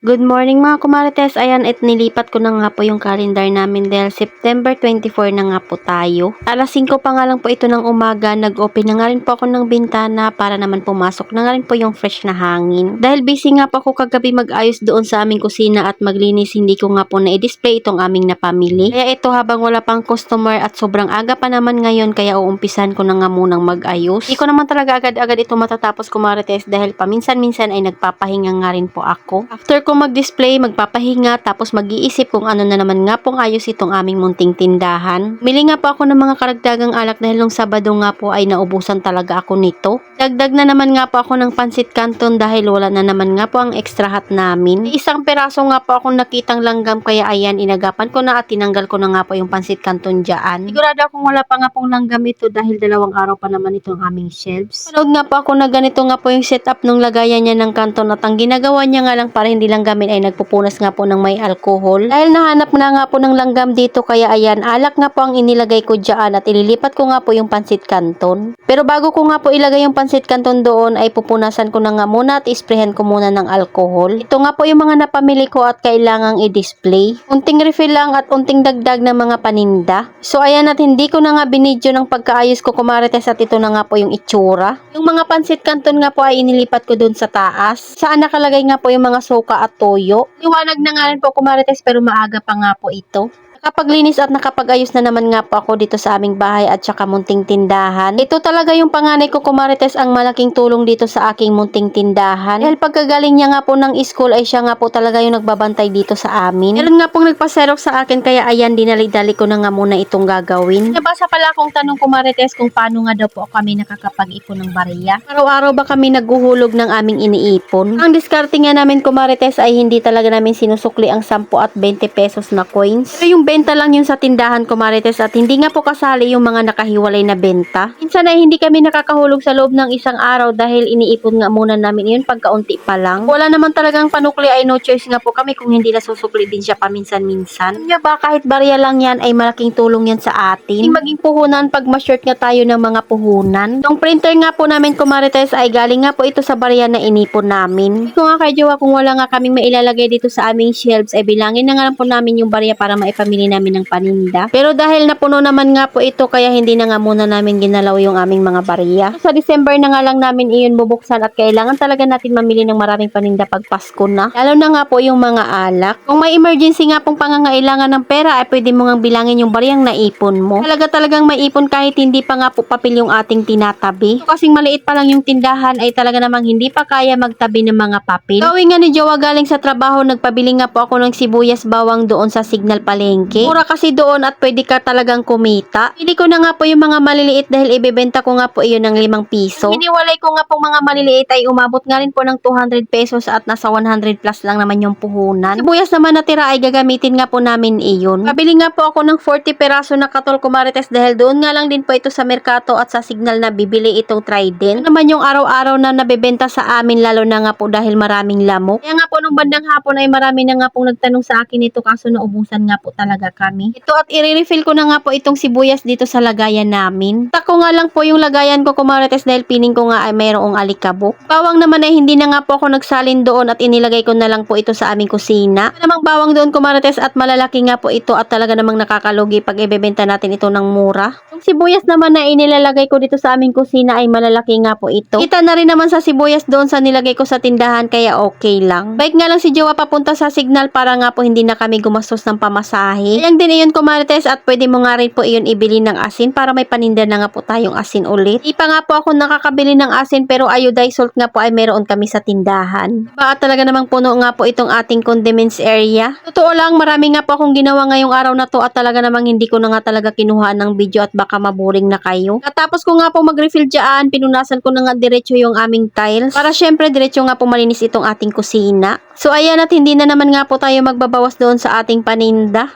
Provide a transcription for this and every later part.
Good morning mga kumarites. Ayan, nilipat ko na nga po yung calendar namin dahil September 24 na nga po tayo. Alas 5 pa nga lang po ito ng umaga. Nag-open na nga rin po ako ng bintana para naman pumasok na nga rin po yung fresh na hangin. Dahil busy nga po ako kagabi mag-ayos doon sa aming kusina at maglinis, hindi ko nga po na-display itong aming napamili. Kaya ito habang wala pang customer at sobrang aga pa naman ngayon, kaya uumpisan ko na nga munang mag-ayos. Hindi ko naman talaga agad-agad ito matatapos kumarites dahil paminsan-minsan ay nagpapahinga nga rin po ako. After ko mag-display, magpapahinga, tapos mag-iisip kung ano na naman nga pong ayos itong aming munting tindahan. Mili nga po ako ng mga karagdagang alak dahil nung Sabado nga po ay naubusan talaga ako nito. Dagdag na naman nga po ako ng pansit canton dahil wala na naman nga po ang extra hot namin. Isang peraso nga po akong nakitang langgam kaya ayan, inagapan ko na at tinanggal ko na nga po yung pansit canton dyan. Sigurado akong wala pa nga pong langgam ito dahil 2 araw pa naman itong aming shelves. Panood nga po ako na ganito nga po yung setup nung lagayan niya ng canton at ang ginagawa niya nga lang para hindi langgamin ay nagpupunas nga po ng may alcohol. Dahil nahanap na nga po ng langgam dito kaya ayan, alak nga po ang inilagay ko dyan at ililipat ko nga po yung pansit canton. Pero bago ko nga po ilagay yung pansit canton doon ay pupunasan ko na nga muna at isprehan ko muna ng alcohol. Ito nga po yung mga napamili ko at kailangang i-display. Unting refill lang at unting dagdag ng mga paninda. So ayan, at hindi ko na nga binidyo ng pagkaayos ko kumarites at ito na nga po yung itsura. Yung mga pansit canton nga po ay inilipat ko doon sa taas. Saan nakalagay nga po yung mga suka at toyo. Liwanag na nga rin po kumarites pero maaga pa nga po ito. Nakapaglinis at nakapag-ayos na naman nga po ako dito sa aming bahay at saka munting tindahan. Ito talaga yung panganay ko kumarites ang malaking tulong dito sa aking munting tindahan. Dahil pagkagaling niya nga po ng school ay siya nga po talaga yung nagbabantay dito sa amin. Meron nga pong nagpaserok sa akin kaya ayan, dinali-dali ko na nga muna itong gagawin. Nabasa pala akong tanong kumarites kung paano nga daw po kami nakakapag-ipon ng barya. Araw-araw ba kami naghuhulog ng aming iniipon? Ang diskarte nga namin kumarites ay hindi talaga namin sinusukli ang 10 at 20 pesos na coins. Pero yung benta lang yun sa tindahan kumarites at hindi nga po kasali yung mga nakahiwalay na benta. Minsan ay hindi kami nakakahulog sa loob ng isang araw dahil iniipon nga muna namin yun pagkaunti pa lang. Wala naman talagang panukli ay no choice nga po kami kung hindi nasusukli din siya paminsan-minsan. Kaya ba kahit barya lang yan ay malaking tulong yan sa atin. Hindi maging puhunan pag ma-short nga tayo ng mga puhunan. Yung printer nga po namin kumarites ay galing nga po ito sa barya na inipon namin. Kung nga kay Jowa kung wala nga kaming mailalagay dito sa aming shelves ay bilangin na nga lang po namin yung barya para maipamili namin ng paninda. Pero dahil napuno naman nga po ito kaya hindi na nga muna namin ginalaw yung aming mga barya. Sa December na nga lang namin iyon bubuksan at kailangan talaga natin mamili ng maraming paninda pag Pasko na. Lalo na nga po yung mga alak. Kung may emergency nga pong pangangailangan ng pera ay pwede mo nga bilangin yung baryang naipon mo. Talagang maipon kahit hindi pa nga po papel yung ating tinatabi. So, kasing maliit pa lang yung tindahan ay talaga namang hindi pa kaya magtabi ng mga papel. Gawin nga ni Jowa galing sa trabaho, nagpabili nga po ako ng sibuyas bawang doon sa Signal Palengke. Mura kasi doon at pwede ka talagang kumita. Pili ko na nga po yung mga maliliit dahil ibebenta ko nga po iyon ng 5 piso. Hiniwalay ko nga po mga maliliit ay umabot nga rin po ng 200 pesos at nasa 100 plus lang naman yung puhunan. Sibuyas naman natira ay gagamitin nga po namin iyon. Pabili nga po ako ng 40 peraso na katol kumarites dahil doon nga lang din po ito sa Mercato at sa Signal na bibili itong Trident. Ano naman yung araw-araw na nabebenta sa amin lalo na nga po dahil maraming lamok. Kaya nga po nung bandang hapon ay marami na nga pong nagtanong sa akin ito kaso naubusan nga po talaga kami. Ito at i-refill ko na nga po itong sibuyas dito sa lagayan namin. Tako nga lang po yung lagayan ko kumarites dahil piling ko nga ay mayroong alikabok. Bawang naman ay hindi na nga po ako nagsalin doon at inilagay ko na lang po ito sa aming kusina. Namang bawang doon kumarites at malalaki nga po ito at talaga namang nakakalugi pag ibebenta natin ito ng mura. Yung sibuyas naman na inilalagay ko dito sa aming kusina ay malalaki nga po ito. Kita na rin naman sa sibuyas doon sa nilagay ko sa tindahan kaya okay lang. Bike nga lang si Jowa papunta sa Signal para nga po hindi na kami gumastos ng pamasahe. Kaya din iyon kumarites at pwede mo nga rin po iyon ibili ng asin para may paninda na nga po tayong asin ulit. Di pa nga po ako nakakabili ng asin pero iodized salt nga po ay meron kami sa tindahan. Diba talaga namang puno nga po itong ating condiments area. Totoo lang marami nga po akong ginawa ngayong araw na to at talaga namang hindi ko na nga talaga kinuha ng video at baka maboring na kayo. Katapos ko nga po mag-refill dyan, pinunasan ko na nga diretso yung aming tiles para syempre diretso nga po malinis itong ating kusina. So ayan at hindi na naman nga po tayo magbabawas doon sa ating paninda.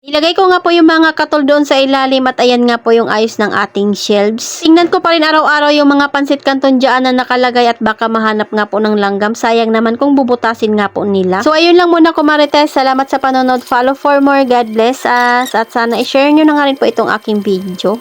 Ilagay ko nga po yung mga katol doon sa ilalim at ayan nga po yung ayos ng ating shelves. Tingnan ko pa rin araw-araw yung mga pansit canton dyan na nakalagay at baka mahanap nga po ng langgam. Sayang naman kung bubutasin nga po nila. So ayun lang muna kumarites. Salamat sa panonood. Follow for more. God bless us. At sana i-share nyo na nga rin po itong aking video.